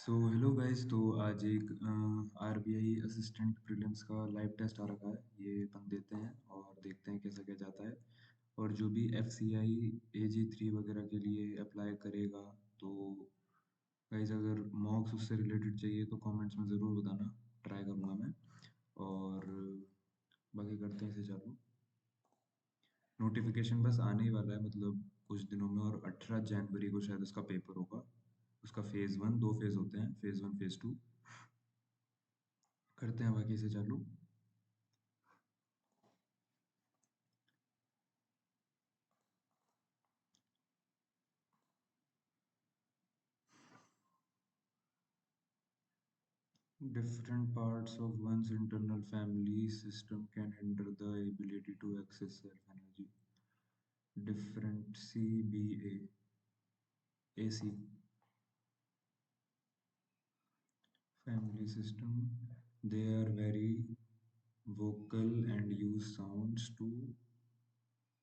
So hello guys. तो आज एक आरबीआई असिस्टेंट प्रीलिम्स का लाइव टेस्ट आ रखा है। ये अपन देते हैं और देखते हैं कैसा क्या जाता है। और जो भी एफ सी आई AG3 वगैरह के लिए अप्लाई करेगा, तो गाइस अगर मॉक्स उससे रिलेटेड चाहिए तो कमेंट्स में ज़रूर बताना, ट्राई करूँगा मैं। और बाकी करते हैं इसे चालू। नोटिफिकेशन बस आने ही वाला है, मतलब कुछ दिनों में। और 18 जनवरी को शायद उसका पेपर होगा। उसका फेज़ 1, दो फेज़ होते हैं, फेज़ 1 फेज़ 2। करते हैं बाकी से चालू। Different parts of one's internal family system can hinder the ability to access self-energy. Different CBA, AC, family system. They are very vocal and use sounds to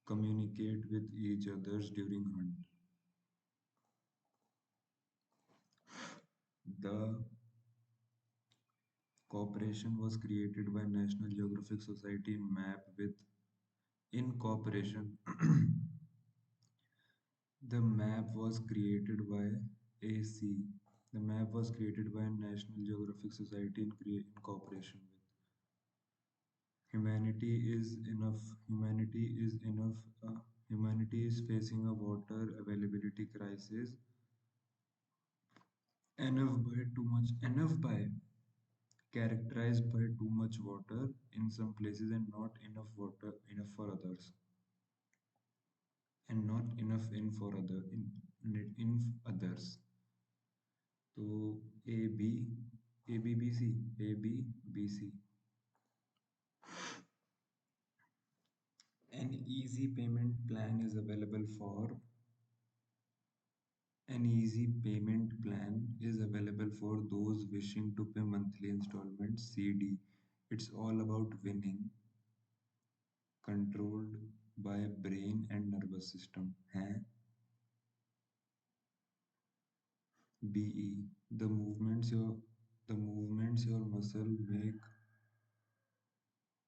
communicate with each others during hunt. The cooperation was created by National Geographic Society map with in cooperation. The map was created by AC. The map was created by National Geographic Society in cooperation with Humanity is enough. Humanity is enough. Humanity is facing a water availability crisis. Enough by characterized by too much water in some places and not enough water enough for others, and not enough in others. तो A B B C An easy payment plan is available for An easy payment plan is available for those wishing to pay monthly installments. CD. It's all about winning, controlled by brain and nervous system. हैं? BE. The movements your muscle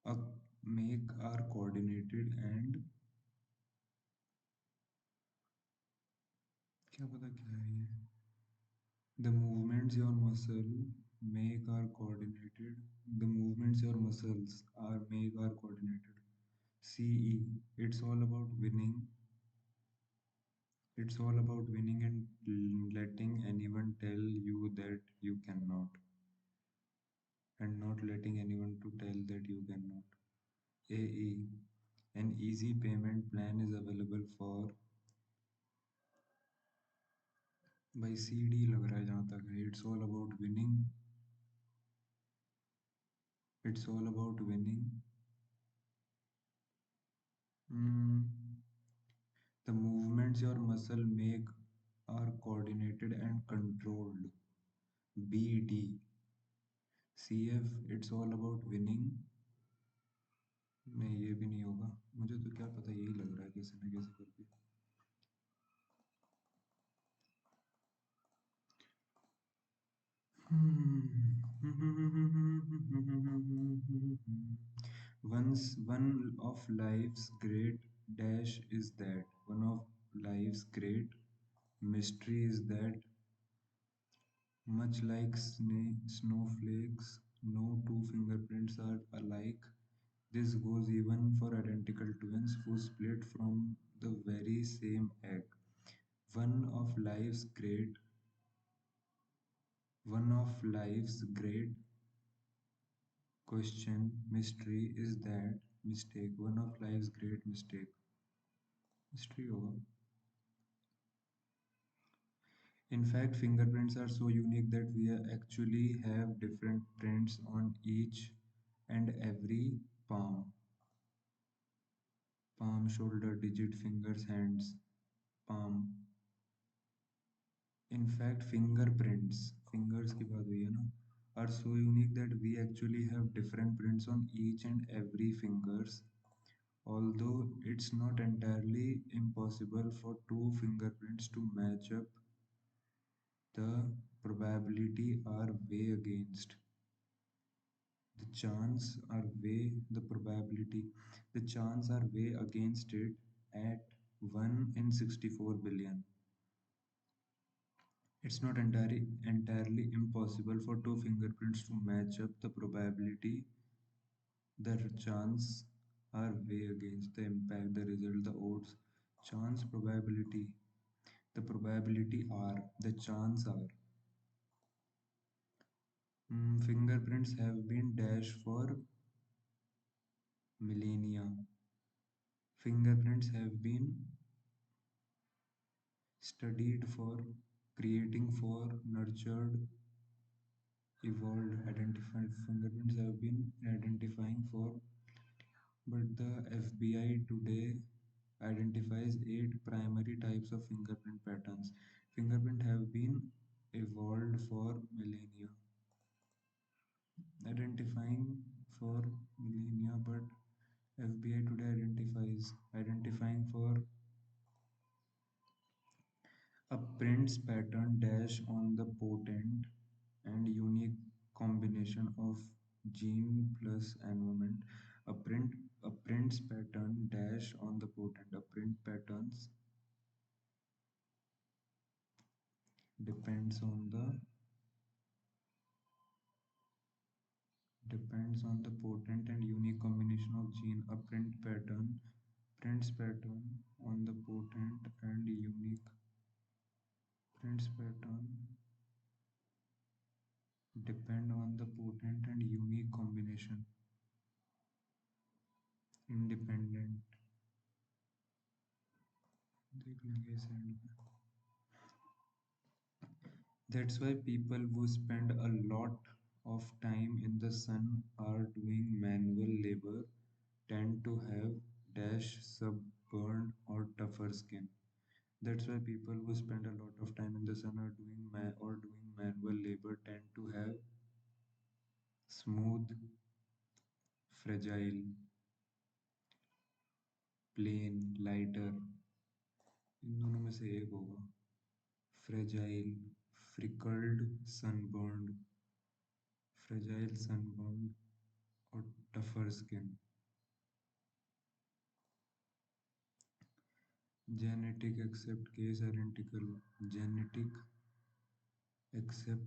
a, make are coordinated and क्या पता क्या है ये? The movements your muscle make are coordinated. The movements your muscles are make are coordinated. CE. It's all about winning. It's all about winning and letting anyone tell you that you cannot, and not letting anyone to tell that you cannot. AE. An easy payment plan is available for by CD लग रहा है जहाँ तक है. It's all about winning. It's all about winning. Hmm. The movements your muscle make are coordinated and controlled. BD. CF. It's all about winning. नहीं, ये भी नहीं होगा. मुझे तो क्या पता, यही लग रहा है कैसे ना कैसे करके. Once one of life's great dash is that one of life's great mystery is that much like snowflakes, no two fingerprints are alike. This goes even for identical twins who split from the very same egg. One of life's great one of life's great question mystery is that mistake. One of life's great mystery होगा. In fact, fingerprints are so unique that we actually have different prints on each and every palm, shoulder, digit, fingers, hands, palm. In fact, fingers की बात हुई है ना, are so unique that we actually have different prints on each and every fingers. Although it's not entirely impossible for two fingerprints to match up, the probability the chance are the probability, the chance are way against it at 1 in 64 billion. It's not entirely impossible for two fingerprints to match up. The chance are way against the impact, the result, the odds, chance, probability, the probability are, the chance are. Fingerprints have been dashed for millennia. Fingerprints have been studied for, creating for, nurtured, evolved, identified. Fingerprints have been identifying for, but the FBI today identifies 8 primary types of fingerprint patterns. Fingerprint have been evolved for millennia, identifying for millennia, but FBI today identifying for a prints pattern dash on the potent and unique combination of gene plus environment. A print a prints pattern dash on the potent. A print patterns depends on the potent and unique combination of gene. A prints pattern on the potent and unique prints pattern depend on the potent and unique combination. Independent. देख लेंगे इस end में. That's why people who spend a lot of time in the sun are doing manual labor tend to have dash sunburned or tougher skin. That's why people who spend a lot of time in the sun are doing manual labor tend to have smooth, fragile, plain, lighter. इन दोनों में से एक होगा. Fragile, freckled, sunburned, fragile, sunburned, or tougher skin. Genetic except case identical. Genetic except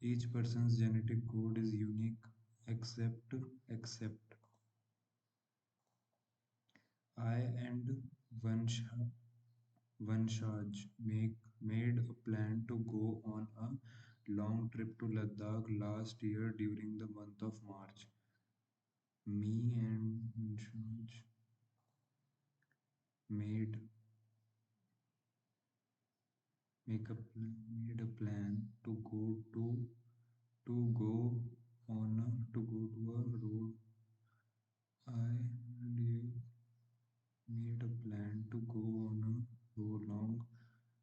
each person's genetic code is unique except I and Vanshaj made a plan to go on a long trip to Ladakh last year during the month of March. Me and Vanshaj made made a plan to go to go to a road. I and you made a plan to go on a long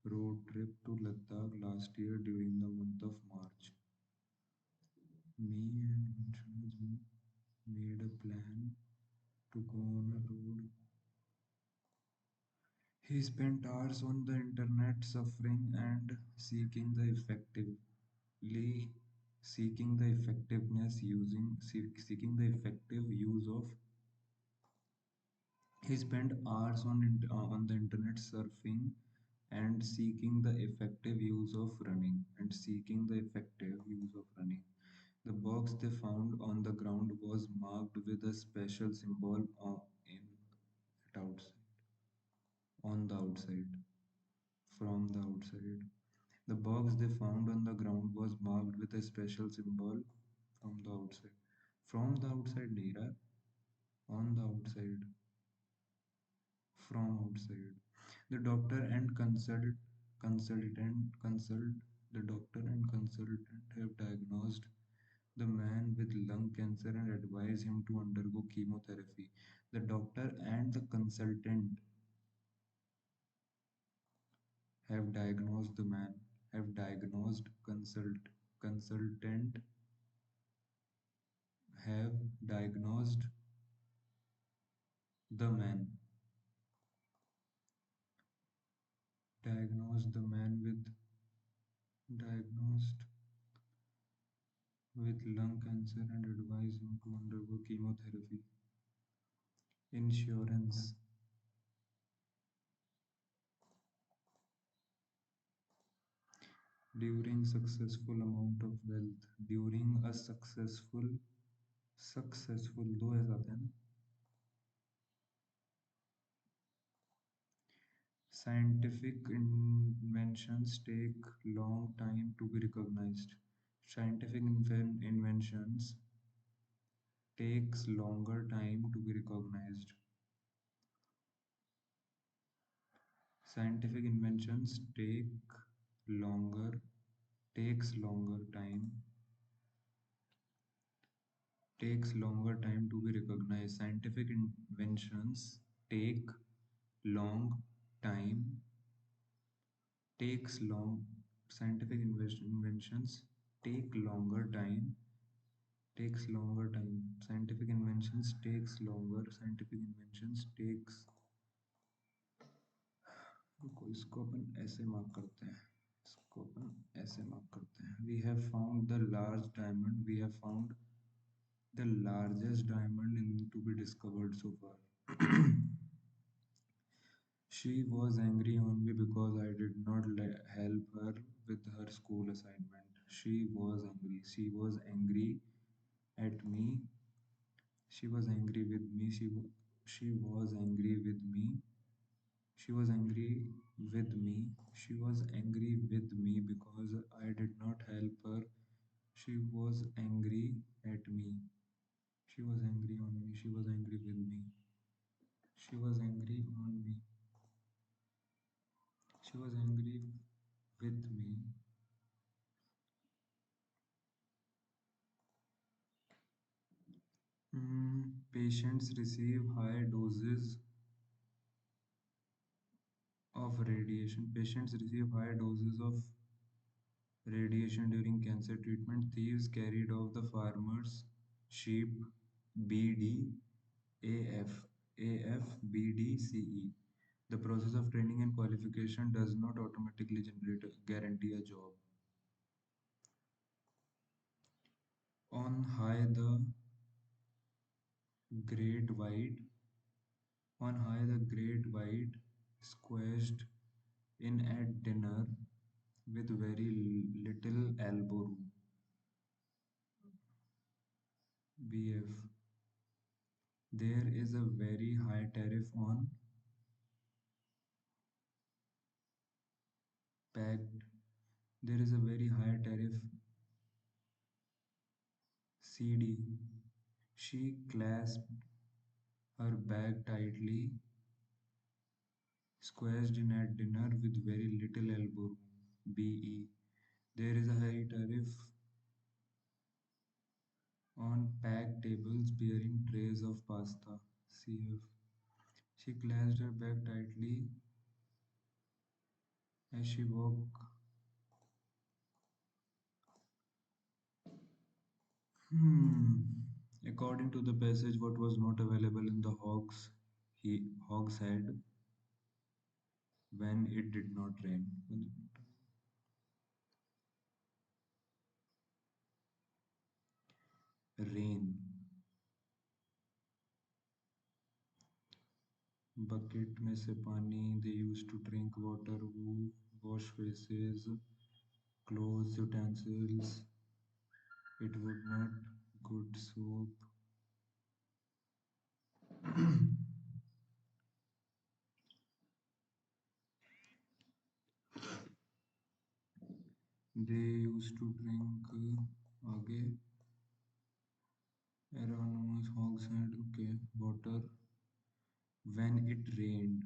road trip to Ladakh last year during the month of March. Me and Vanshaj made a plan to go on a road. He spent hours on the internet suffering and seeking the effective use of. He spent hours on the internet surfing and seeking the effective use of running. The box they found on the ground was marked with a special symbol in it outside, on the outside, from the outside. The box they found on the ground was marked with a special symbol from the outside. From the outside नहीं रहा, on the outside, from outside. The doctor and consultant the doctor and consultant have diagnosed the man with lung cancer and advised him to undergo chemotherapy. The doctor and the consultant have diagnosed the man diagnosed the man with diagnosed with lung cancer and advise him to undergo chemotherapy. Insurance. During successful amount of wealth. During a successful दो ऐसा आता है ना. Scientific inventions take long time to be recognized. Scientific inventions takes longer time to be recognized. Scientific inventions longer longer time takes longer time to be recognized. Scientific inventions take long time takes long scientific inventions take longer time scientific inventions takes longer scientific inventions takes रुको इसको अपन ऐसे mark करते हैं we have found the large diamond we have found the largest diamond to be discovered so far. She was angry on me because I did not help her with her school assignment. She was angry. She was angry at me. She was angry with me. She was angry with me. She was angry with me. She was angry with me because I did not help her. She was angry at me. She was angry on me. She was angry with me. She was angry on me. She was angry with me. Patients receive high doses of radiation. Patients receive high doses of radiation during cancer treatment. Thieves carried off the farmer's sheep. BD, AF, AF, BD, CE. The process of training and qualification does not automatically guarantee a job. On high the great white, the great white squashed in at dinner with very little elbow room. BF. There is a very high tariff on packed. There is a very high tariff. CD. She clasped her bag tightly, squashed in at dinner with very little elbow room. BE. There is a high tariff on packed tables bearing trays of pasta. CF. She clasped her bag tightly as she walked. According to the passage, what was not available in the hog's head when it did not rain? Rain. Bucket में से पानी. They used to drink water. Wash faces, clothes, utensils. It would not. Good soap. They used to drink. आगे. Anonymous hog's head. Okay. Water. When it rained.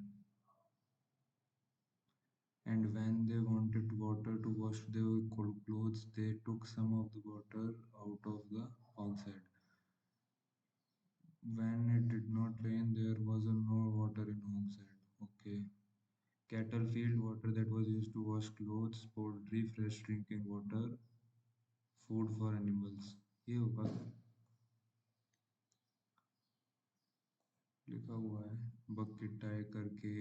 And when they wanted water to wash their clothes, they took some of the water out of the hogshead. When it did not rain, there was no water in hogshead. Okay. Cattle field water that was used to wash clothes, poultry, fresh drinking water, food for animals. ये होगा लिखा हुआ है bucket tie करके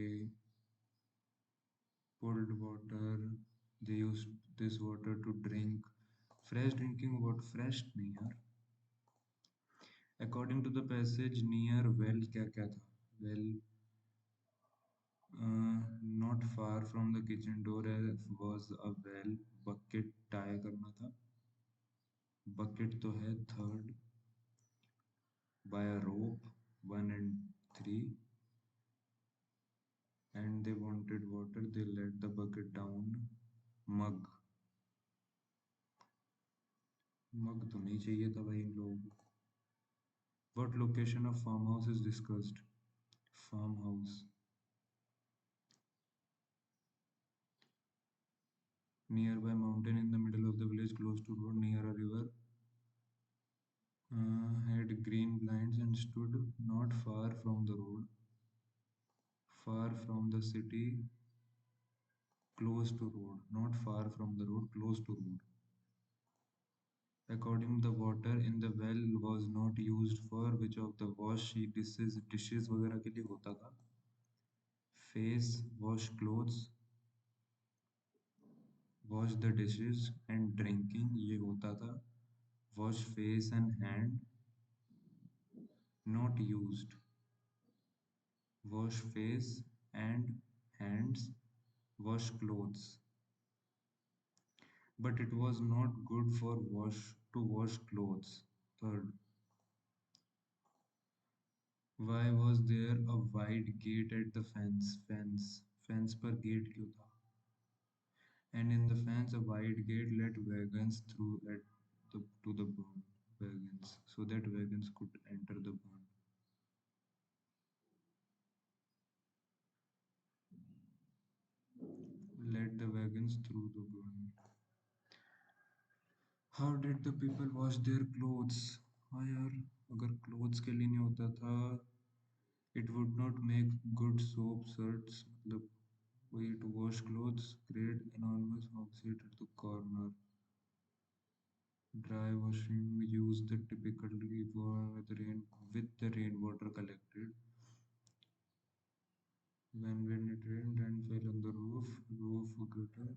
pulled water. They used this water to drink. Fresh drinking water, fresh नहीं यार। According to the passage near well, क्या क्या था? Well, not far from the kitchen door was a well, bucket tie करना था, bucket तो है third, by a rope 1 and 3, and they wanted water, they let the bucket down, mug, मग तो नहीं चाहिए था भाई इन लोगों को। What location of farmhouse is discussed? Farmhouse. Nearby mountain in the middle of the village, close to road, near a river. Had green blinds and stood not far from the road. Far from the city, close to road. Not far from the road, close to road. According the water in the well was not used for which of the wash dishes वगैरह के लिए होता था? Face, wash clothes, wash the dishes and drinking ये होता था wash face and hand, not used, wash face and hands, wash clothes, but it was not good for wash clothes. Third, why was there a wide gate at the fence पर gate क्यों था? And in the fence a wide gate let wagons through at to the barn, wagons, so that wagons could enter the barn. Let the wagons through the barn. How did the people wash their clothes? हाँ यार, अगर clothes के लिए नहीं होता था, it would not make good soap shirts, मतलब वही to wash clothes, create enormous hogshead at the corner. Dry washing use the typically with the rainwater collected. When it rained and fell on the roof gutter,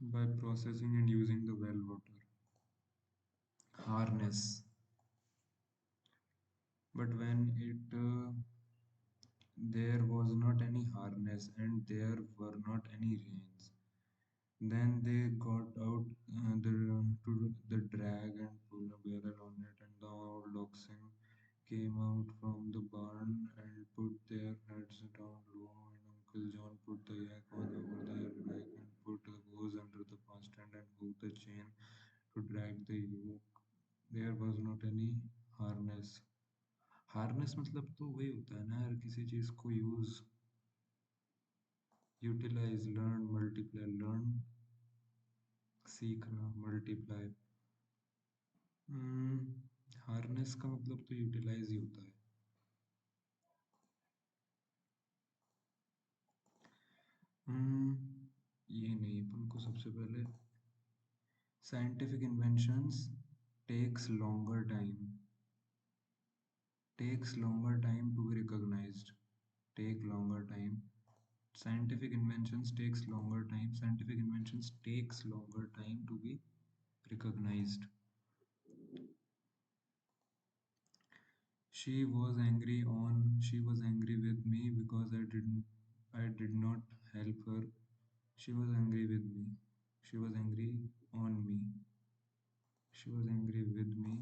by processing and using the well water. Harness. But when it there was not any harness and there were not any reins. Then they got out the drag and pull a barrel on it, and the old oxen came out from the barn and put their heads down low, and Uncle John put the yak on over their back and put the hose under the stand and hooked the chain to drag the yoke. There was not any harness. Harness मतलब तो वही होता है ना यार, किसी चीज को use, utilise, learn, multiply, learn सीखना, मल्टीप्लाई। हार्नेस का मतलब तो यूटिलाइज ही होता है। ये नहीं, अपन को सबसे पहले scientific inventions takes longer time, takes longer time to be recognized, take longer time. Scientific inventions takes longer time, scientific inventions takes longer time to be recognized. She was angry with me because I did not help her. She was angry with me. She was angry on me. She was angry with me.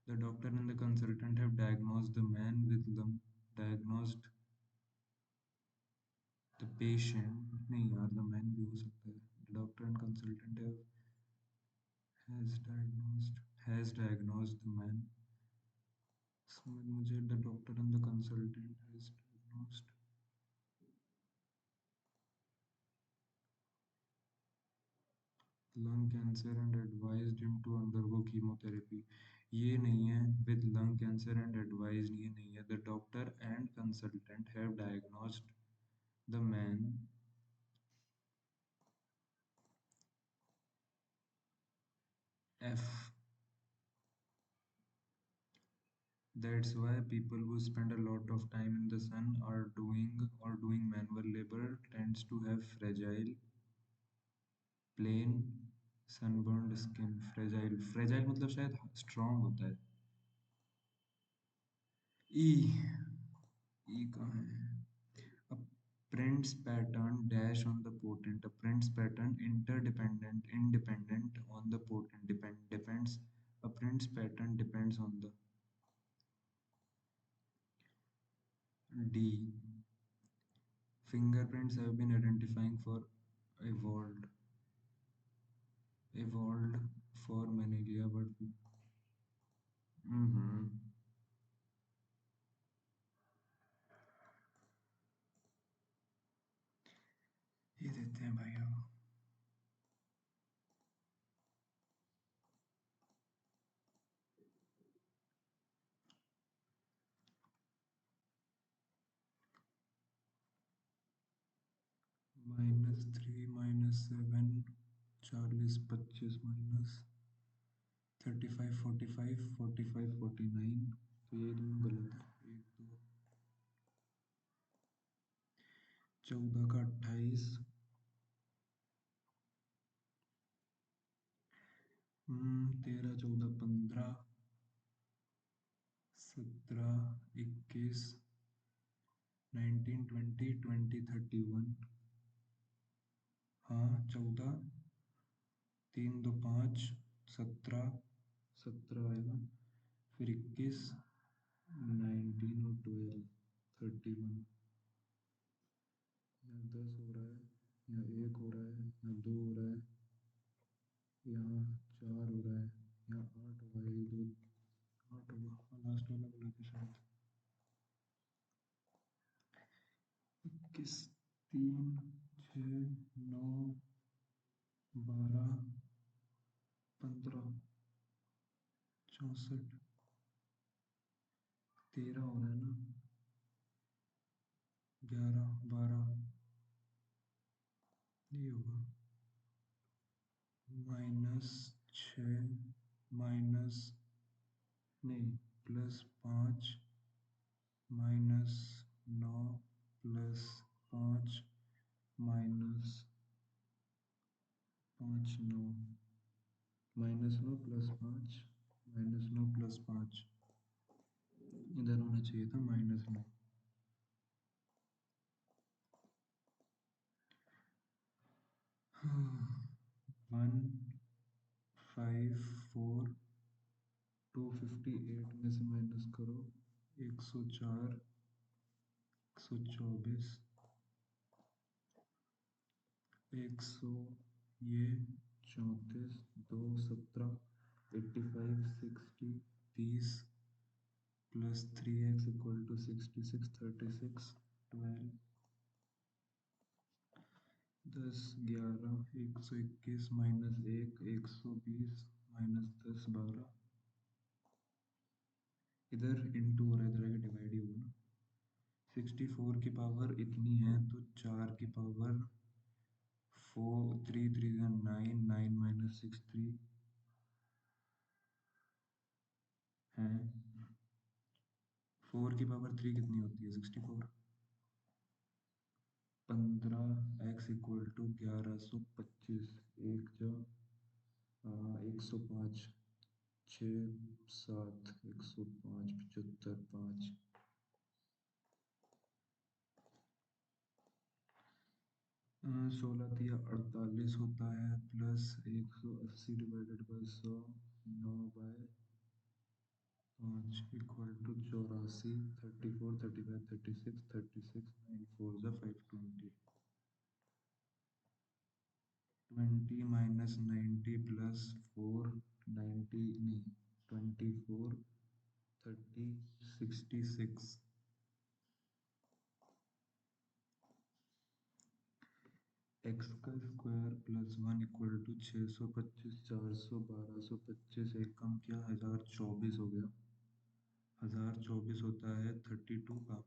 The doctor and the consultant have diagnosed the man with lung, diagnosed the patient, नहीं यार, the man भी हो सकता है. The doctor and consultant has diagnosed the man. समझ मुझे, the doctor and the consultant has diagnosed lung cancer and advised him to undergo chemotherapy. ये नहीं है, with lung cancer and advised, ये नहीं है. The doctor and consultant have diagnosed the man F That's why people who spend a lot of time in the sun are doing manual labor tends to have fragile, plain, sunburned skin. Fragile मतलब शायद strong होता है. E E कहाँ है? A Prince pattern dash on the potent. A Prince pattern independent on the potent depends. A Prince pattern depends on the D. Fingerprints have been identifying for evolved evolved for millennia, but mm-hmm. ये देते हैं भाई अब. -3 -7 40 25 minus 35 45 45 49. तो ये दोनों गलत है. 14 का 28. 13 14 15 17 21 19 20 20 31. हाँ 14 3 2 5 17 17 आएगा. फिर 21 19 और 12 31. यहाँ 10 हो रहा है, यहाँ 1 हो रहा है, यहाँ 2 हो रहा है, यहाँ 4 हो रहा है, यहाँ 8 होगा. 1 2 8 होगा. लास्ट वाला बोला था शायद. 21 3 6 9 12 15 64 13 हो रहा है ना. 11 12 ये होगा. -6 माइनस नहीं +5 -9 +5 -5 9 -9 +5 -9 +5. इधर होना चाहिए था -9. 154 258 में से माइनस करो. 104 124 100 ये 34 2 17 85 60 30 +3x = 66 36 12 10 11 121 -1 120 -10 12. इधर इंटू हो रहा है, इधर आगे डिवाइड ही होगा ना. 64 की पावर इतनी है तो 4 की पावर 4 3 3 9 9 -6 3 है. 4 की पावर 3 कितनी होती है? 64. 15x = 1125. 1 जो 105 6 7 105 75 5. 16 तिया 48 होता है प्लस 180 डिवाइडेड बाय 100 9 बाय 5 = 84 34 35 36 36 9 4 520. 20 -90 +4 90 नहीं 24 30 66. x का स्क्वायर +1 = 625 400 1225. एक कम किया 1024 हो गया. 1024 होता है 32 का.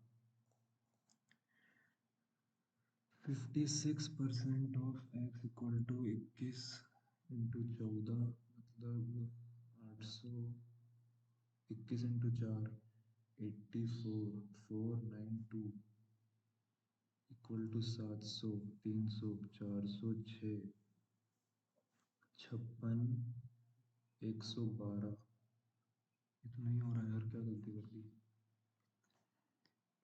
56% ऑफ x = 21 × 14 मतलब 800. 21 × 4 84,492 इक्वल टू 700, 300, 400, 6, 56, 112। इतना ही हो रहा है यार, क्या गलती कर दी।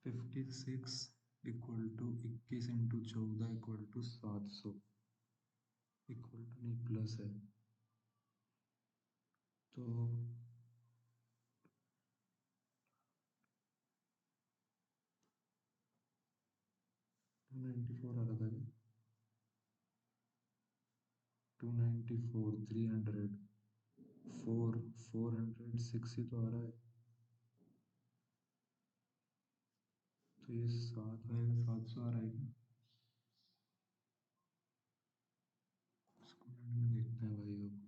56 equal to 21 into 14 equal to 700, equal to नहीं प्लस है तो 294 आ रहा था क्या? 294, 300, 406 ही तो आ रहा है। तो ये 7 आएगा, 700 आ रहा है क्या? इसको मिनट में देखते हैं भाई अब।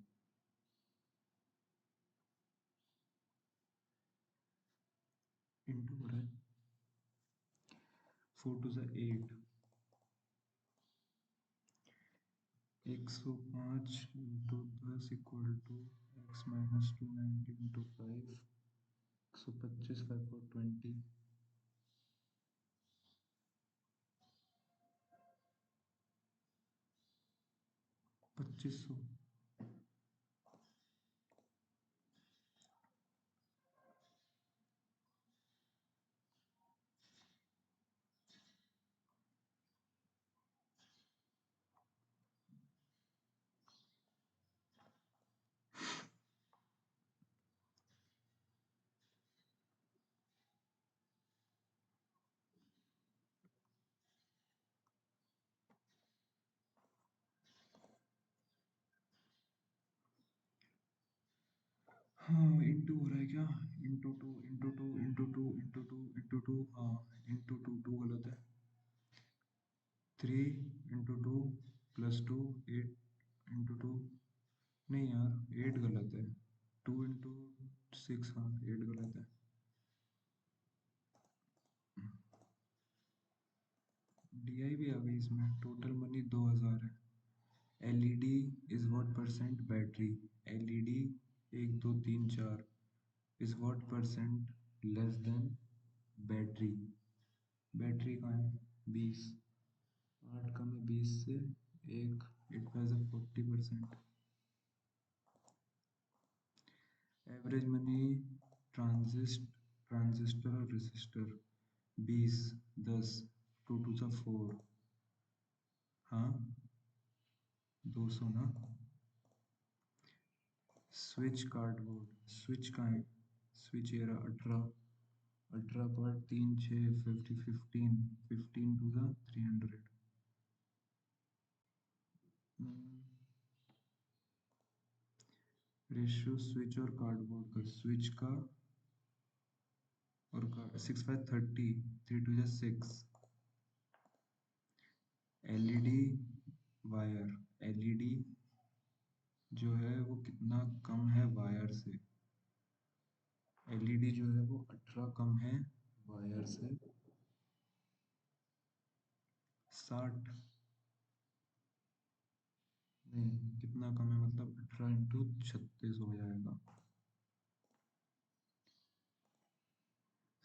इंटू हो रहा है, 4 to 8, 105 into 10 equal to x minus 290 into 5, 125, 5 और 20, 2500। हाँ इंटू हो रहा है क्या? Into two into two into two into two into two, हाँ इंटू टू, टू गलत है। 3 into two plus two, 8 into two, नहीं यार 8 गलत है। 2 इंटू 6, हाँ 8 गलत है। DI भी आ गई इसमें। टोटल मनी 2000 है। LED is what percent battery? LED 1 2 3 4 is what percent less than battery? Battery कहाँ है? 20, 8 कम है 20 से, एक, it was 40%। Average money transistor और रेसिस्टर 20, 10, 2 टू सा 4, हाँ 200 ना। स्विच कार्डबोर्ड, स्विच कहाँ है? स्विच एरा 18, 18 पार्ट 3 6 50 15, 15 टू सा 300। रेशियो स्विच और कार्डबोर्ड का, स्विच का और का 6 5 30, 3 टू 6। एलईडी वायर, एलईडी जो है वो कितना कम है वायर से? एलईडी जो है वो 18 कम है वायर से 60, नहीं कितना कम है मतलब 18 इंटू 36 हो जाएगा।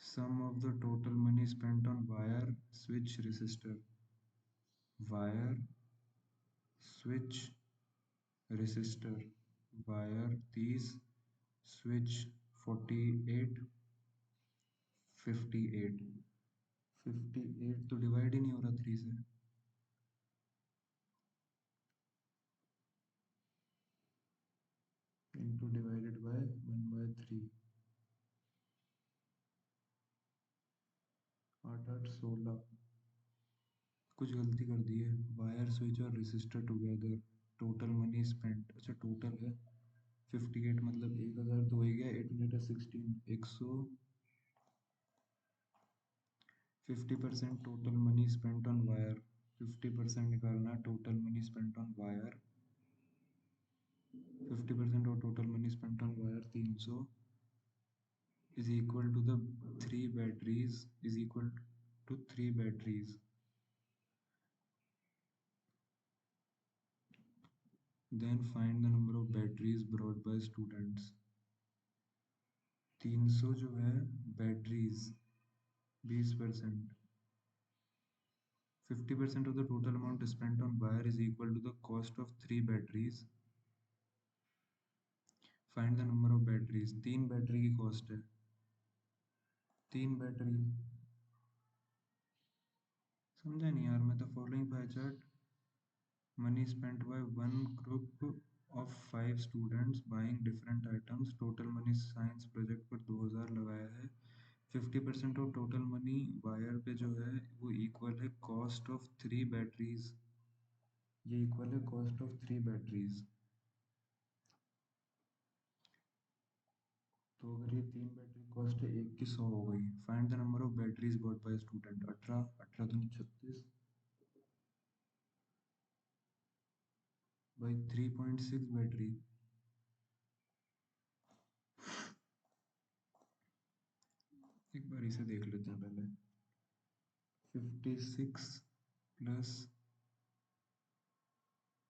Sum of the total money spent on wire switch resistor, wire switch resistor, wire 30, switch 48, 58, 58 तो डिवाइड ही नहीं हो रहा 3 से। Into divided by 1/3, 8 8 16। कुछ गलती कर दी है। वायर स्विच और resistor together total money spent, अच्छा टोटल है 58 मतलब 1000 तो हो ही गया। 816, 100, 50% total money spent on wire, 50% निकालना total money spent on wire. 50% और total money spent on wire 300 is equal to the 3 batteries, is equal to 3 batteries. Then find the number of batteries brought by students. 300 जो है batteries 20%, 50% of the total amount spent on wire is equal to the cost of 3 batteries. Find the number of batteries, 3 battery की cost है, 3 battery, समझा नहीं यार मैं। The following pie chart, money spent by one group of 5 students buying different items, total money science project पर 2000 लगाया है, 50% of total money wire पे जो है वो इक्वल है कॉस्ट ऑफ 3 बैटरीज, ये इक्वल है कॉस्ट ऑफ 3 बैटरीज। तो अगर ये 3 बैटरी कॉस्ट है, एक की 100 हो गई। Find the number of batteries bought by student, 18, 18 दूनी 36 बाई 3.6 बैटरी। एक बार इसे देख लेते हैं पहले, 56 प्लस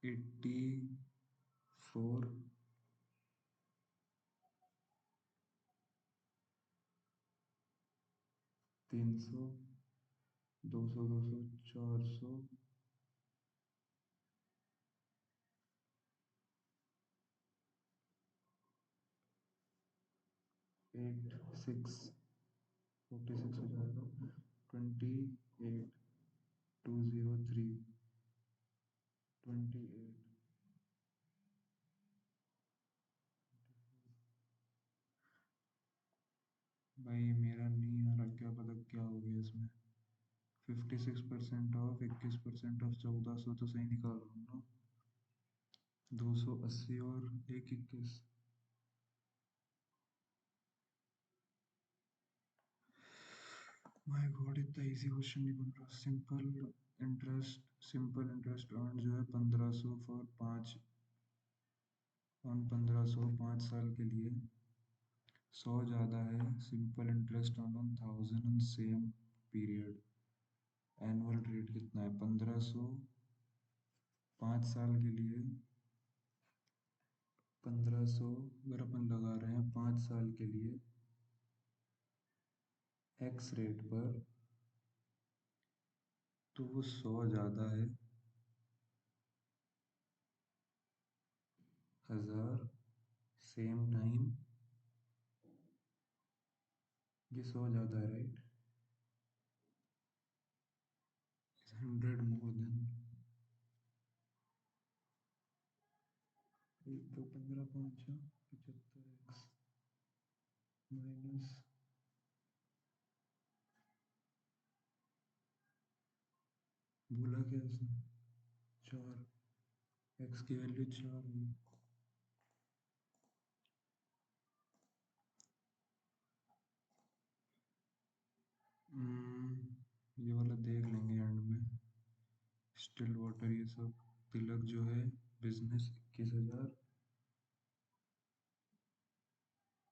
84, 300, 200, 200, 400, 86, 46 हो जाएगा, 28, 203, 28, भाई मेरा नहीं आ रहा, क्या पता क्या हो गया इसमें। 56% ऑफ 21% ऑफ 1400 तो सही निकाल रहा हूँ ना, 280 और 121। माय गॉड, इतना इजी क्वेश्चन नहीं बन रहा। सिंपल इंटरेस्ट अर्न जो है 1500 फॉर 5 ऑन 1500 5 साल के लिए, 100 ज़्यादा है। Simple interest on 1000 on same period, annual rate कितना है 1500 5 साल के लिए, 1500 अगर अपन लगा रहे हैं 5 साल के लिए एक्स रेट पर, तो वो 100 ज़्यादा है, 1000 सेम टाइम, ये 100 ज़्यादा है right, 100 more than, 1 2 15 5 75 x minus, बोला क्या इसने, 4, एक्स की वैल्यू 4 हुई। ये वाला देख लेंगे एंड में, स्टिल वाटर ये सब। तिलक जो है बिजनेस 21,000,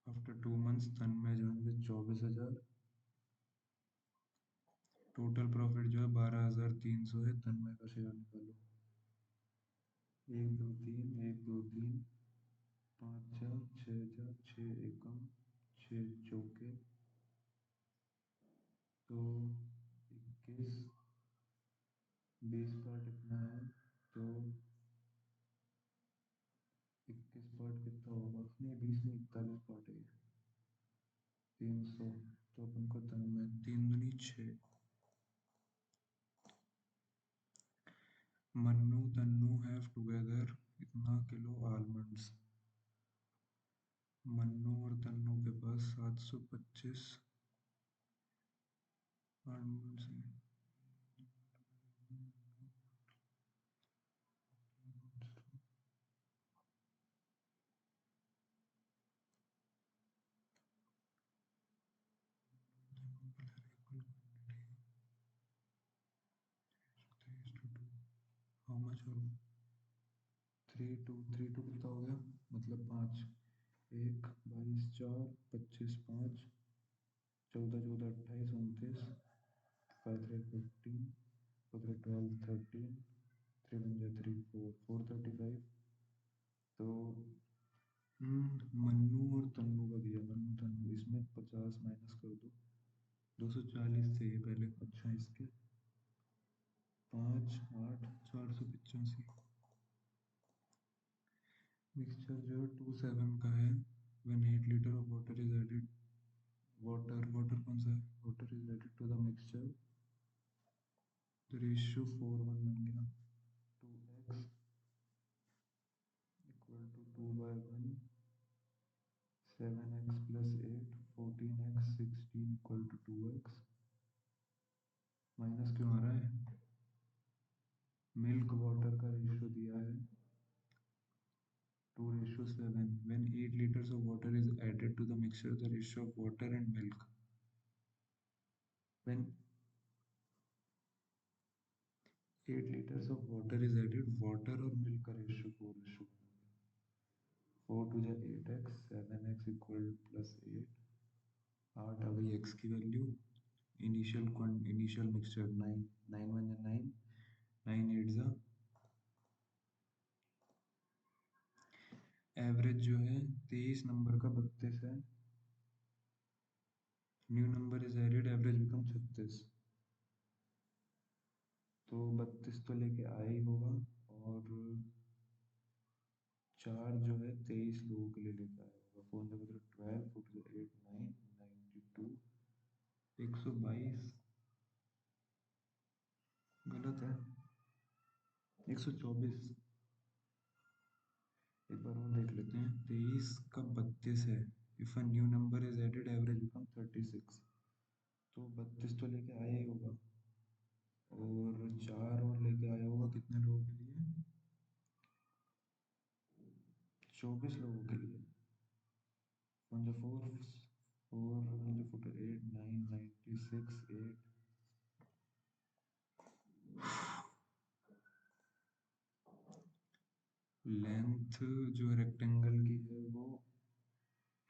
आफ्टर 2 मंथ्स तन्मय जो है 24,000, टोटल प्रॉफिट जो है 12,300 है। तन्मय का शेयर निकालो, 1 2 3, 1 2 3, 5 4, 6 4, 6 एकम, 6 चौके, तो 21, 20 पार्ट इतना है, तो 21 पार्ट कितना होगा, नहीं 20 नहीं 41 पार्ट है, 300। तो अपन को तन्मय 3 दूनी 6, मन्नू तन्नू हैव टुगेदर इतना किलो आलमंड्स, मन्नू और तन्नू के पास 725 आलमंड्स हैं। हाउ मच, और 3 2 कितना हो गया, मतलब 5, 1 22 4 25 5, 14 14 28 29, 5 3 15, 4 3 12 13, 3 1 3 4 435, तो मन्नू और तन्नू का दिया, मन्नू तन्नू, इसमें 50 माइनस कर दो, 240 थे ये पहले। अच्छा, इसके 5 8 485। मिक्सचर जो 27 का है, when 8 litre of water is added, water water कौन सा है, water is added to the mixture, तो रेशियो 4:1 बन गया। 2x equal to 2/1, 7x plus 8, 14x, 16 equal to 2x। Minus क्यों आ रहा है? मिल्क वाटर का रेशियो दिया है 2:7। when 8 liters of water is added to the mixture, the ratio of water and milk, when 8 liters of water is added, water और milk का ratio 4:1। 4 to जा 8x, 7x इक्वल प्लस 8, 8 आ गई x की value. Initial mixture 9, 9 1 जा 9, 9 8 जा, average जो है 23 number का 32 है। New number is added, average become 36। तो 32 तो लेके आया ही होगा, और 4 जो है 23 लोगों के लिए लेके आया होगा। 4 मतलब 12, 4 8 9, 92, 122 गलत है, 124। एक बार और देख लेते हैं, 23 का 32 है। If a new number is added, average become 36। तो 32 तो लेके आया ही होगा, और 4 और लेके आया होगा कितने लोगों के लिए? 24 लोगों के लिए। 4 4 4 8 9 96 8। लेंथ जो रेक्टेंगल की है वो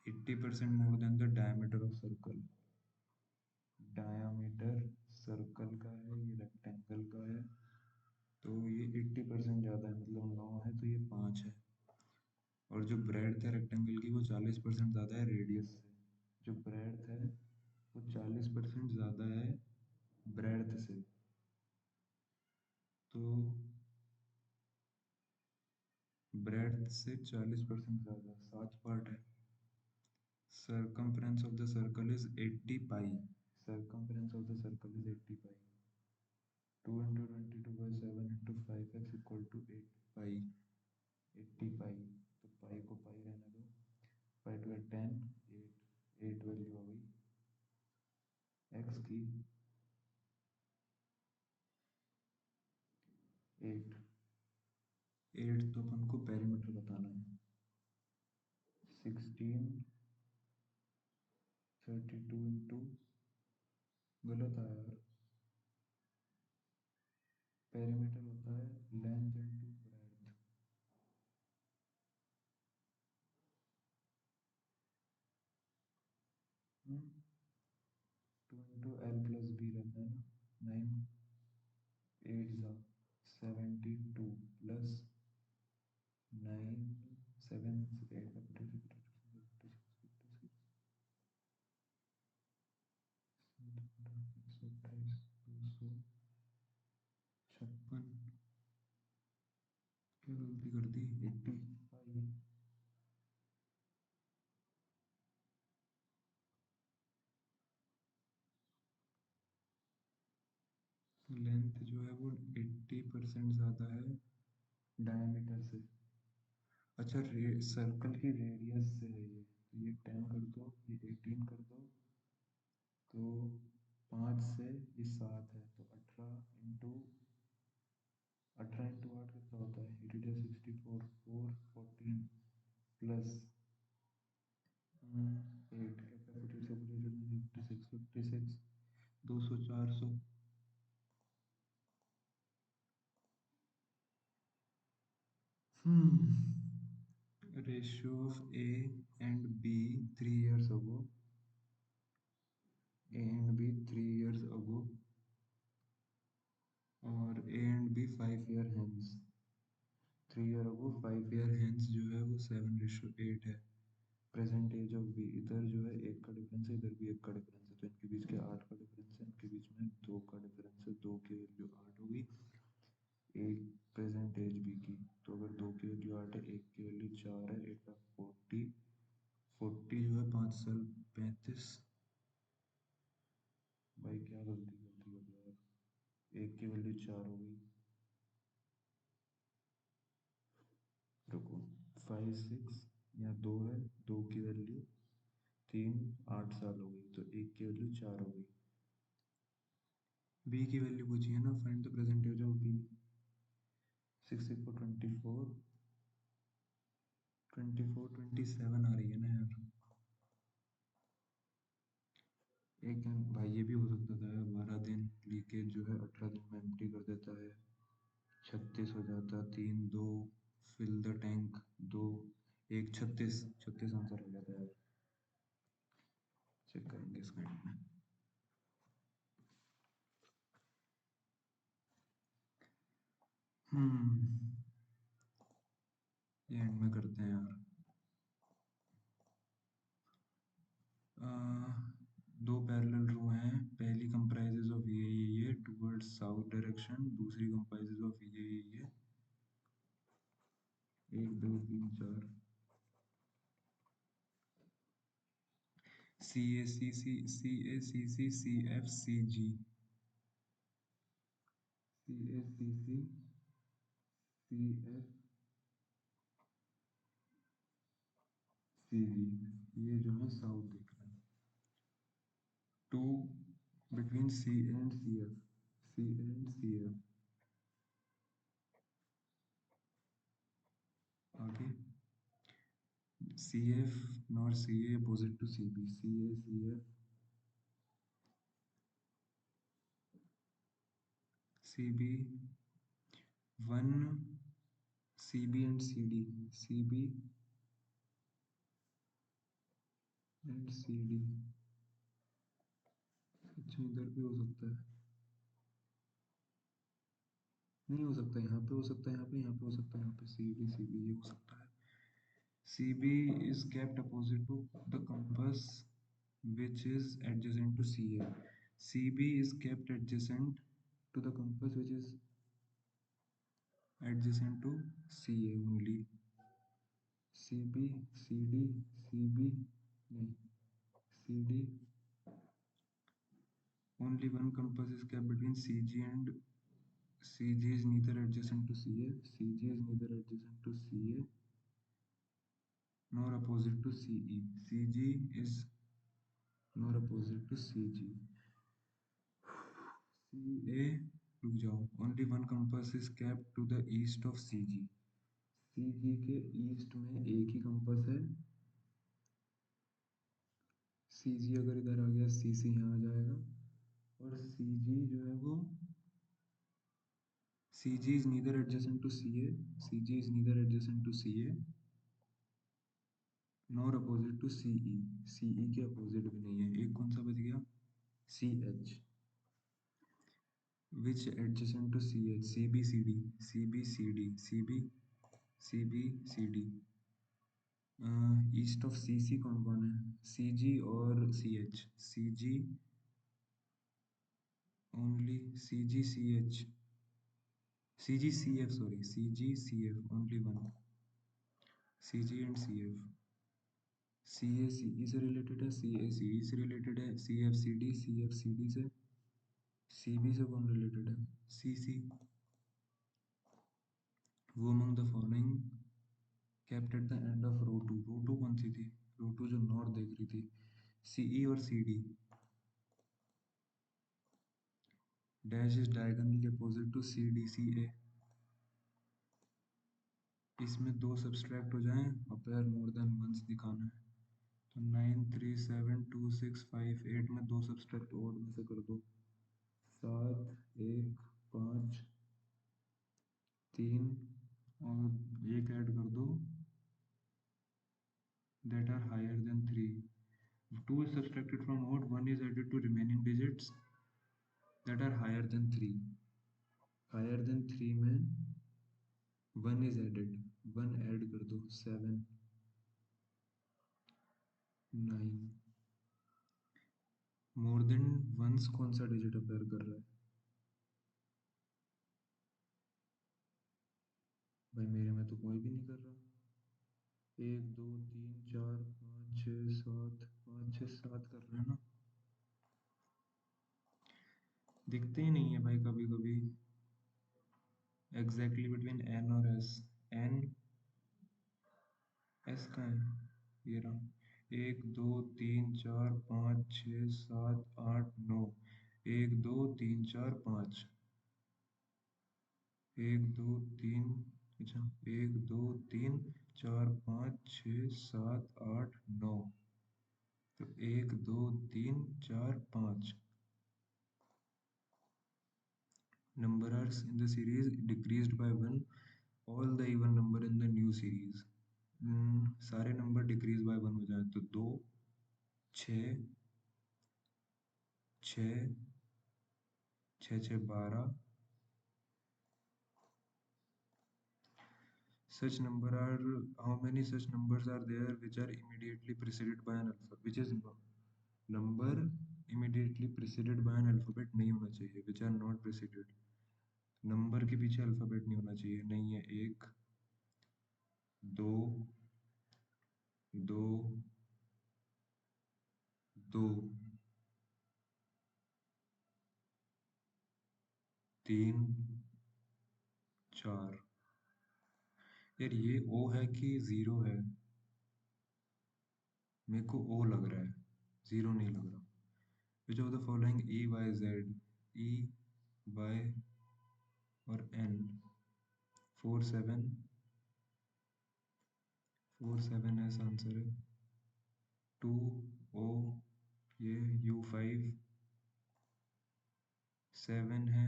80% more than the diameter of circle. Diameter circle का है, ये रेक्टेंगल का है, तो ये 80% ज़्यादा है, मतलब 9 है तो ये 5 है। और जो ब्रेड्थ है रेक्टेंगल की वो 40% ज़्यादा है रेडियस से। जो ब्रेड्थ है वो 40% ज़्यादा है ब्रेड्थ से। तो ब्रेड्थ से 40% ज़्यादा, 7 पार्ट है। Circumference of the circle is 80 pi. Circumference of the circle is 80 pi. 2 into 22 by 7 into 5x equal to 8 pi. 80 pi, तो पाई को पाई रहने दो। पाई टू 10, 8, 8 वैल्यू आ गई x की, 8। 8 तो अपन को पेरीमीटर बताना है। 16 32 इंटू, गलत आया यार, पेरीमीटर होता है length into breadth. Two into L plus B रहता है ना, 9 8 जा 72 प्लस 9 7 8 128 256, क्या गलती कर दी, 85। लेंथ जो है वो 80% ज़्यादा है डायमीटर से। अच्छा, सर्कल की रेडियस से है ये, तो ये 10 कर दो, ये 18 कर दो, तो 5 से ये 7 है, तो 18 इंटू 8 कितना होता है, 64 4 14 plus 8, 56 200 400। Ratio of A and B 3 years ago, A and B 3 years ago, और A and B 5 year hence। 3 year ago 5 year hence जो है वो 7:8 है। प्रेजेंट एज ऑफ बी, इधर जो है 1 का डिफरेंस है, इधर भी 1 का डिफरेंस है, तो इनके बीच के 8 का डिफरेंस है, इनके बीच में 2 का डिफरेंस है, 2 की वैल्यू 8 होगी। एक प्रेजेंट एज बी की, तो अगर 2 की वैल्यू 8 है, 1 की वैल्यू 4 है, 8 का 40 जो है 5 साल 35। भाई क्या गलती कर दी अब यार, 1 की वैल्यू 4 होगी, रुको, 5 6, यहाँ 2 है, 2 की वैल्यू 3, 8 साल हो गई, तो 1 की वैल्यू 4 हो गई। बी की वैल्यू पूछी है ना, find the present age of B. 64 24 24 27 आ रही है ना यार। एक भाई ये भी हो सकता था यार, 12 दिन लीकेज जो है 18 दिन में एम्प्टी कर देता है, 36 हो जाता, 3 2 फिल द टैंक 2 1 36 36 आंसर हो जाता है यार। चेक करेंगे इस मिनट में। ये एंड में करते हैं यार। दो पैरेलल रो हैं, पहली कंप्राइजेज ऑफ ये टुवर्ड्स साउथ डायरेक्शन, दूसरी कंप्राइजेज ऑफ ये 1 2 3 4 सी A C C C A C C C F C ji C A C C C F सी जी, ये जो है साउथ दिख रहा है। Two between C and C F, C and C F, आगे C F not C A opposite to C B, C A C F C B, one C B and C D, C B and C D. अच्छा इधर भी हो सकता है, नहीं हो सकता, यहाँ पे हो सकता है, यहाँ पे हो सकता है, यहाँ पे सी डी सी बी ये हो सकता है। C B is kept opposite to the compass which is adjacent to CA. CB is kept adjacent to the compass which is adjacent to CA only. CB, CD, CB, नहीं, CD. Only one compass is kept between CG and CG is neither adjacent to CA. CG is neither adjacent to CA nor opposite to CE. CG is nor opposite to CG. CA, रुक जाओ, only one compass is kept to the east of CG। CG के east में एक ही compass है, CG अगर इधर आ गया CC यहाँ आ जाएगा, और CG जो है वो CG is neither adjacent to CA, CG is neither adjacent to CA nor opposite to CE, CE के अपोजिट भी नहीं है। एक कौन सा बच गया, CH, which adjacent to CH, CBCD, CBCD, CBCD। East of CC कौन कौन है, CG और CH, CG only, CG CH, CGCF, sorry CGCF only one, CG and CF। CACE से रिलेटेड है, CACE से रिलेटेड है, CFCD CFCD से, CB से कौन रिलेटेड है, CC। वो among the following kept at the end of row two, row two कौन सी थी, रो टू जो नॉर्थ देख रही थी, CE और CD। Dash is diagonally opposite to CDCA। इसमें दो सब्सट्रैक्ट हो जाएं, अपेयर मोर देन वंस दिखाना है, तो 9 3 7 2 6 5 8 में दो सब्सट्रैक्ट ओड में से कर दो, 7 1 5 3 और एक ऐड कर दो, that are higher than 3, 2 is subtracted from odd, 1 is added to remaining digits that are higher than 3, higher than 3 में 1 is added, 1 ऐड कर दो, 7 9। मोर देन वंस कौन सा डिजिट अपेयर कर रहा है? भाई मेरे में तो कोई भी नहीं कर रहा। 1 2 3 4 5 6 7, 5 6 7 कर रहे हैं ना। दिखते ही नहीं है भाई कभी कभी। एग्जैक्टली बिटवीन एन और एस। एन, एस कहाँ है? ये रहा। 1 2 3 4 5 6 7 8 9। 1 2 3 4 5। 1 2 3। अच्छा, 1 2 3 4 5 6 7 8 9। तो 1 2 3 4 5 numbers in the series decreased by one. All the even number in the new series. सारे नंबर डिक्रीज बाय वन हो जाए तो 2, 6, 6, 6 6 12। Such number are how many such numbers are there which are immediately preceded by an alphabet? Which is number immediately preceded by an alphabet नहीं होना चाहिए. Which are not preceded. Number के पीछे alphabet नहीं होना चाहिए. नहीं है. 1 2 2 2 3 4। यार ये ओ है कि जीरो है? मेरे को ओ लग रहा है, जीरो नहीं लग रहा। Which of the following E Y Z? E Y और एन। 4 7। 4 7 ऐसा आंसर है। 2 ओ, ये U5। 7 है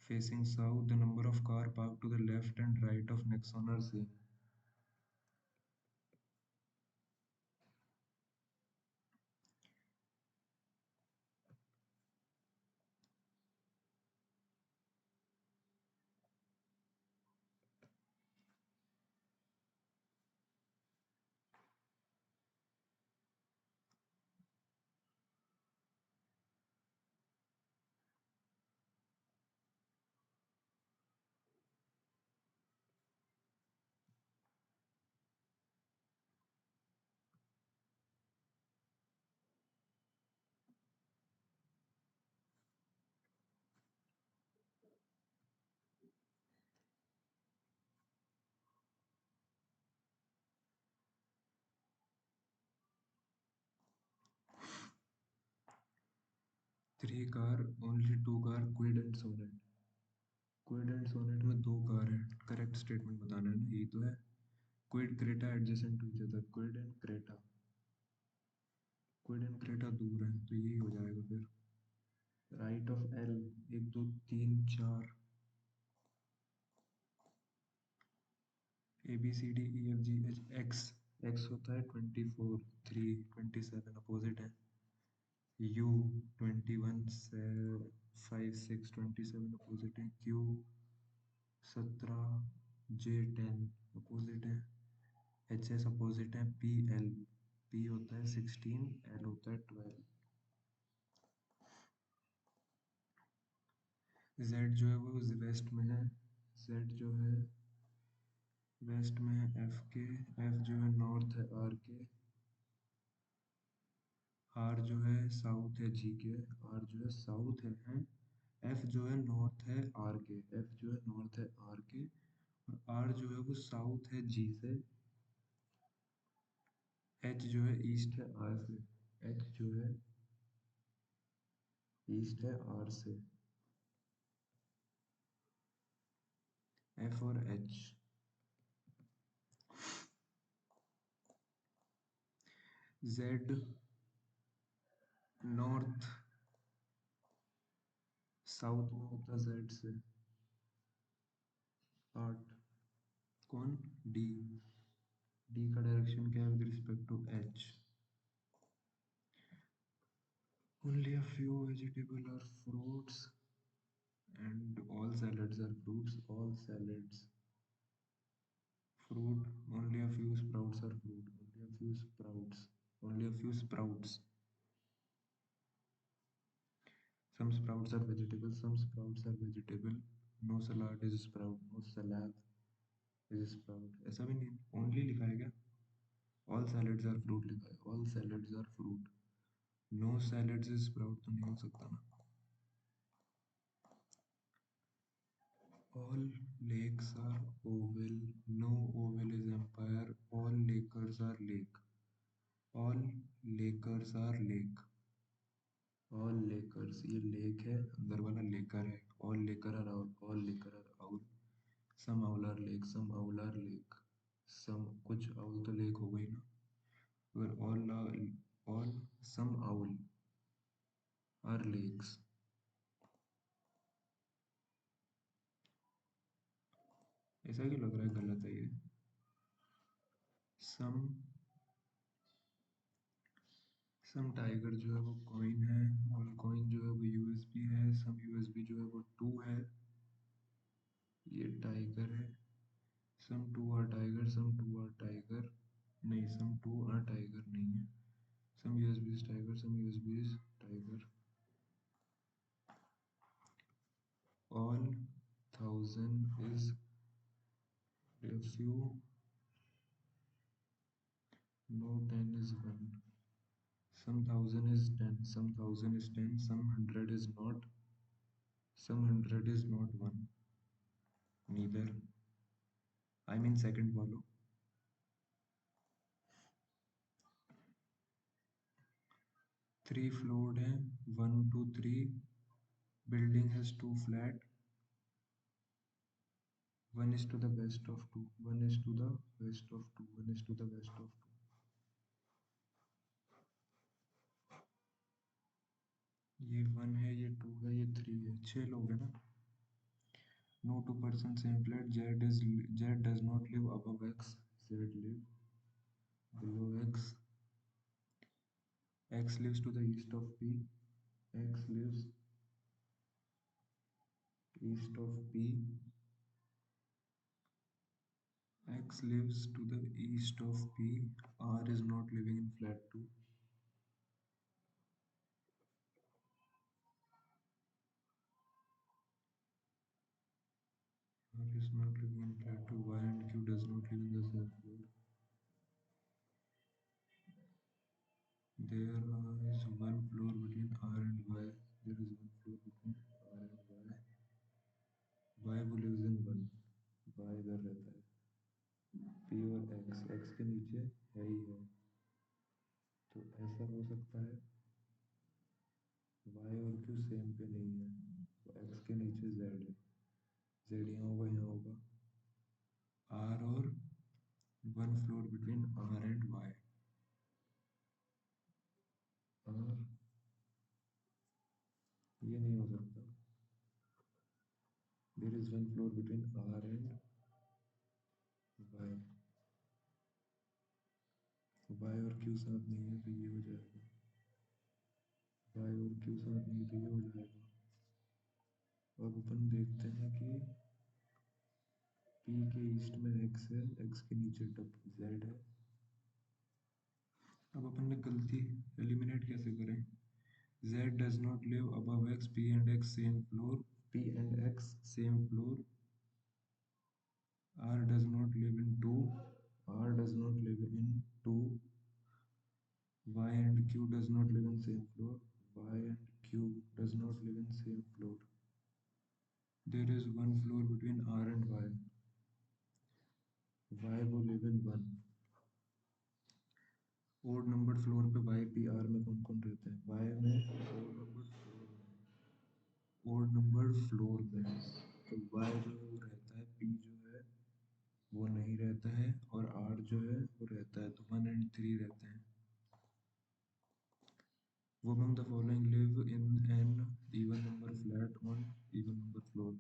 facing south. The number of car parked to the left and right of Nexon are same. Three car, only two car, Quid and Sonet. Kwid and Sonet में दो car है। Correct statement बताना है ना, यही तो है। Kwid Creta adjacent to each other. Kwid and Creta, Kwid and Creta दूर है तो यही हो जाएगा फिर। Right of L 1 2 3 4। A B C D E F G H X. X होता है 24 3 27 अपोजिट है। यू 21 5 6 27 अपोजिट है। क्यू 17 जे 10 अपोजिट है। एच एस अपोजिट है। पी एल, पी होता है 16, एल होता है 12। जेड जो है वो वेस्ट में है। जेड जो है वेस्ट में है एफ के। एफ जो है नॉर्थ है आर के। आर जो है साउथ है जी के। आर जो है साउथ है। एफ जो है नॉर्थ है आर के। एफ जो है नॉर्थ है आर के। और आर जो है वो साउथ है जी से। एच जो है ईस्ट है आर से। एच जो है ईस्ट है आर से। एफ और एच। जेड नॉर्थ साउथ में होता जेड से। 8। कौन? डी। डी का डायरेक्शन क्या है with respect to H? Only a few vegetables are fruits and all salads are fruits. All salads fruit. Only a few sprouts are fruit. a few sprouts. Only a few sprouts. Some sprouts are vegetable. Some sprouts are vegetable. No salad is sprout. No salad is sprout. ऐसा भी नहीं. Only लिखा है क्या? All salads are fruit लिखा है. All salads are fruit. No salads is sprout तो नहीं हो सकता ना. All lakes are oval. No oval is empire. All lakers are lake. All lakers are lake. All lakers ये लेक है, अंदर वाला लेकर है. All laker are owl. All laker are owl. Some owl are lake. Some owl are lake. Some कुछ owl तो lake हो गई ना. अगर all some owl are lakes. ऐसा क्यों लग रहा है गलत है ये. सम टाइगर जो है वो कॉइन है, और कॉइन जो है वो यूएसबी है. सम यूएसबी जो है वो टू है. ये टाइगर है. Some two are tiger. Some two are tiger नहीं. सम टू आर टाइगर नहीं है. Some USB is tiger. Some USB is tiger. All thousand is a few. No ten is one. Some thousand is ten. Some thousand is ten. Some hundred is not. Some hundred is not one. Neither. I mean second follow. Three floored है. 1 2 3. Building has two flat. One is to the west of two. One is to the west of two. One is to the west of two. ये one है, ये to है, ये three है. 6 लोग हैं ना. No two person same flat. Z does not live above X. Z live below X. X lives to the east of P. X lives east of P. X lives to the east of P. R is not living in flat 2. R is not living in flat 2. Y and Q does not live in the same floor. There is one floor between R and Y. There is one floor between R and Y. Y who lives in 1. Y इधर रहता है. P और X. X के नीचे है ही है. तो ऐसा हो सकता है. Y और Q सेम पे नहीं है. तो X के नीचे Z है. Z यहाँ होगा, यहाँ होगा. R और one floor between R and Y. R ये नहीं हो सकता. There is one floor between R and Y. Y और Q साथ नहीं है तो ये हो जाएगा. Y और Q साथ नहीं तो ये हो जाएगा. अब अपन देखते हैं कि P के ईस्ट में X है. X के नीचे Z है. अब अपन ने गलती एलिमिनेट कैसे करें. Z does not live above X. P and X same floor. P and X same floor. R does not live in 2. R does not live in 2. Y and Q does not live in same floor. Y and Q does not live in same floor. There is one floor between R and Y. Y वो live in 1. Odd number floor पे Y P R में कौन कौन रहते हैं. Y में odd number floor में तो Y जो है वो रहता है. P जो है वो नहीं रहता है, और R जो है वो रहता है. तो 1 and 3 रहते हैं. Who among the following live in an even number flat on even number floor.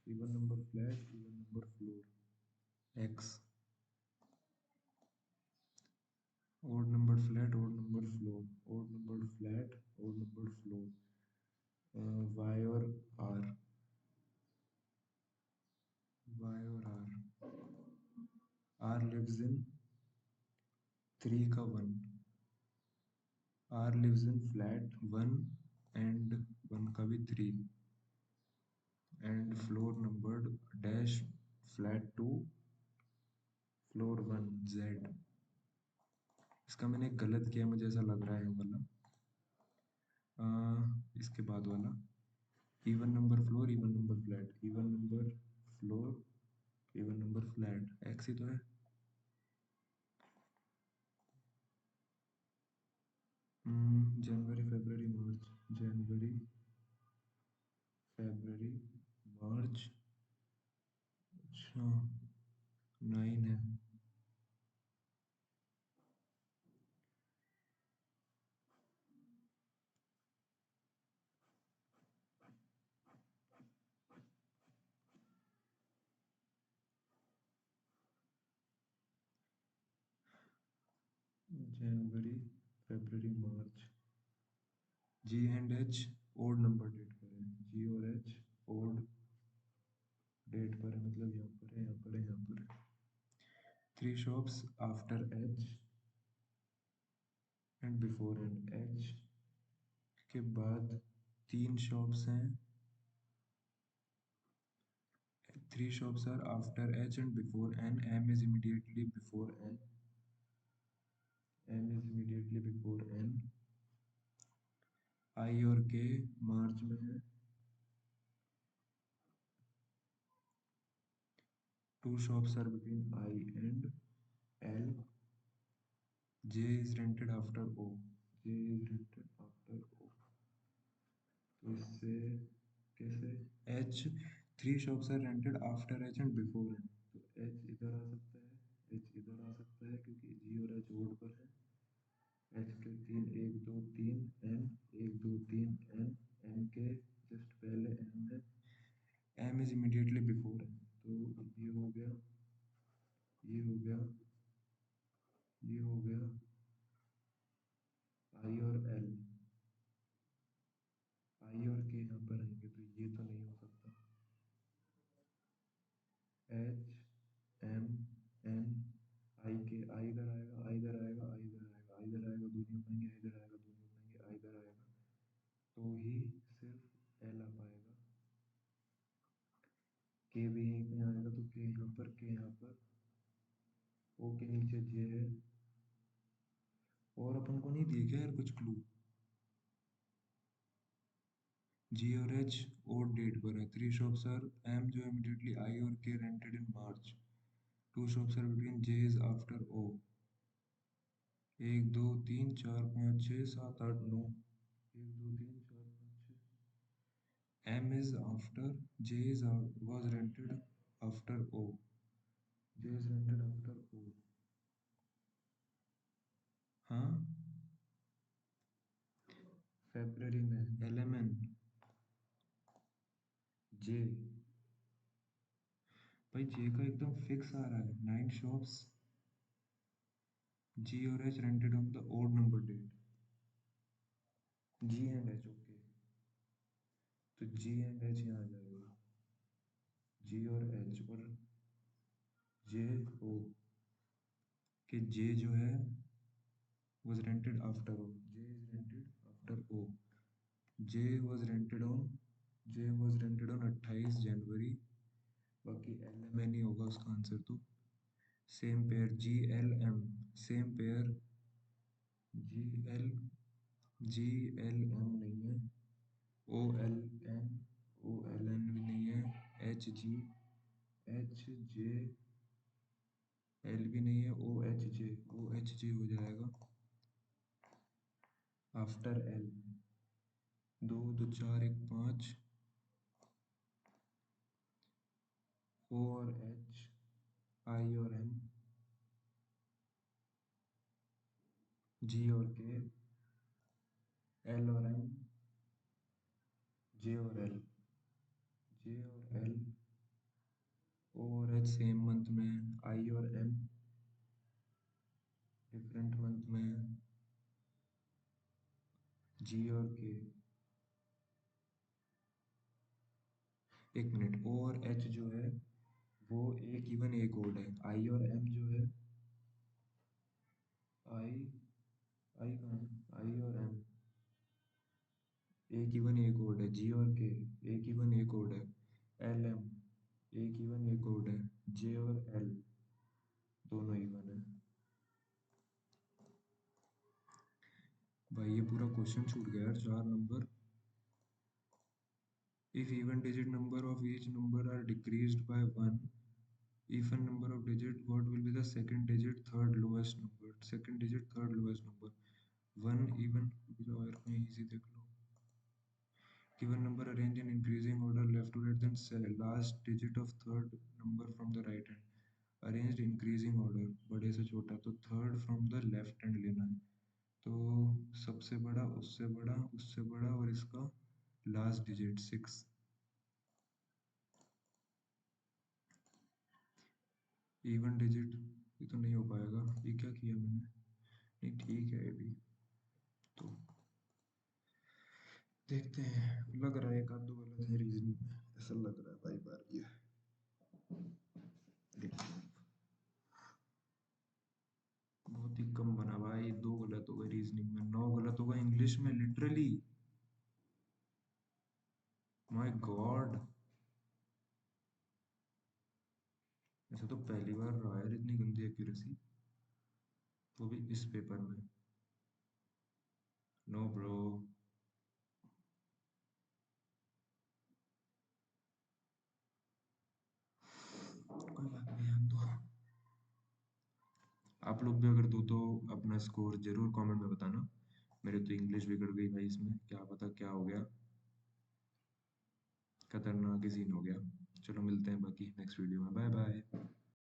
Even number flat, even number floor. X. Odd number flat, odd number floor. Odd number flat, odd number floor. Y और R. Y और R. R lives in 3 का 1, R lives in flat 1 and 1 का भी 3 and floor numbered dash flat 2 floor 1 Z। इसका मैंने गलत किया, मुझे ऐसा लग रहा है वाला। इसके बाद वाला even number floor even number flat, even number floor even number flat, X ही तो है। जनवरी फरवरी मार्च, जनवरी फरवरी मार्च, अच्छा 9 है। जनवरी फरवरी मार्च, G and H odd number date पर है, जी और एच ओड डेट पर है, मतलब यहाँ पर है, यहाँ पर है, यहाँ पर है। 3 shops after H and before and, H के बाद 3 शॉप्स हैं। 3 shops are after H and before N. M is immediately before N. M is immediately before N. I और K मार्च में है। 2 shops are between I and L. J is rented after O. J is rented after O. तो इससे कैसे H, 3 shops are rented after H and before N. तो H इधर आ सकता है, H इधर आ सकता है क्योंकि G और H ओड पर है। एच के 3 1 2 3 एन 1 2 3 एन, एन के जस्ट पहले एम है, एम इज इमीडिएटली बिफोर है। तो ये हो गया, ये हो गया, ये हो गया आई और एल, आई और के यहाँ पर आएंगे तो ये तो नहीं हो सकता। एच एम एन आई के, आई इधर आएगा, आई इधर आएगा, आई इधर आएगा, आई इधर आएगा, दो नहीं पाएंगे, इधर आएगा, दो नहीं पाएंगे, आई इधर आएगा, तो ही सिर्फ एल आ पाएगा। के भी यहीं पे आएगा तो के यहाँ पर, के यहाँ पर, ओ के नीचे जे है। और अपन को नहीं दिए क्या यार कुछ क्लू? जी और एच और डेट पर है। 3 शॉप्स आर एम जो इमीडिएटली आई और K rented in March. 2 shops are between J is after O. 1 2 3 4 5 6 7 8 9, 1 2 3 4 5 6, M is after, J is was rented after O, J is rented after O। हाँ, फरवरी में L M N जे, भाई जे का एकदम fix आ रहा है। 9 shops G और H rented on the odd number date, G and H, okay. तो G and H यहाँ आ जाएगा, जी और एच और जे ओ, के जे जो है was rented after O, J is rented after O, J was rented on, J was rented on 28 जनवरी, बाकी L M N ही होगा उसका आंसर। तो same pair G L M, same pair G L, G L M नहीं है, O L N, O L N भी नहीं है, H G, H J L भी नहीं है, O H J, O H J हो जाएगा आफ्टर एल। 2 2 4 1 5, ओ और एच, आई और एम, जी और के, एल और एम, जे और एल, जे और एल, ओ और एच सेम मंथ में, आई और एम डिफरेंट मंथ में, जी और के। एक मिनट, ओ और एच जो है वो एक इवन एक ओड है, आई और एम जो है, आई आई कहाँ है? आई और एम एक इवन एक कोड है, जी और के एक इवन एक कोड है, एल एम एक इवन एक कोड है, जे और एल दोनों इवन है। भाई ये पूरा क्वेश्चन छूट गया यार, 4 number. If even digit number of each number are decreased by 1, even number of digit, what will be the second digit third lowest number, second digit third lowest number? One even, और कहीं easy देख लो। given number arranged in increasing order left to right, then last digit of third number from the right hand, arranged increasing order बड़े से छोटा, तो third from the left hand लेना है। तो सबसे बड़ा, उससे बड़ा, उससे बड़ा, और इसका लास्ट डिजिट 6। इवन डिजिट, ये तो नहीं हो पाएगा, ये क्या किया मैंने? नहीं ठीक है ये भी। तो देखते हैं, लग रहा है एक आध दो गलत है रीजनिंग में, ऐसा लग रहा है भाई बार ये। देखते हैं। बहुत ही कम बना भाई, 2 गलत हो गए रीजनिंग में, 9 गलत हो गए इंग्लिश में लिटरली। माय गॉड, ऐसा तो पहली बार रहा है इतनी गंदी एक्यूरेसी, वो भी इस पेपर में। No bro. कोई बात नहीं, हम तो, आप लोग भी अगर दो तो अपना स्कोर जरूर कमेंट में बताना। मेरे तो इंग्लिश बिगड़ गई भाई, इसमें क्या पता क्या हो गया, खतरनाक ही सीन हो गया। चलो मिलते हैं बाकी नेक्स्ट वीडियो में, बाय बाय।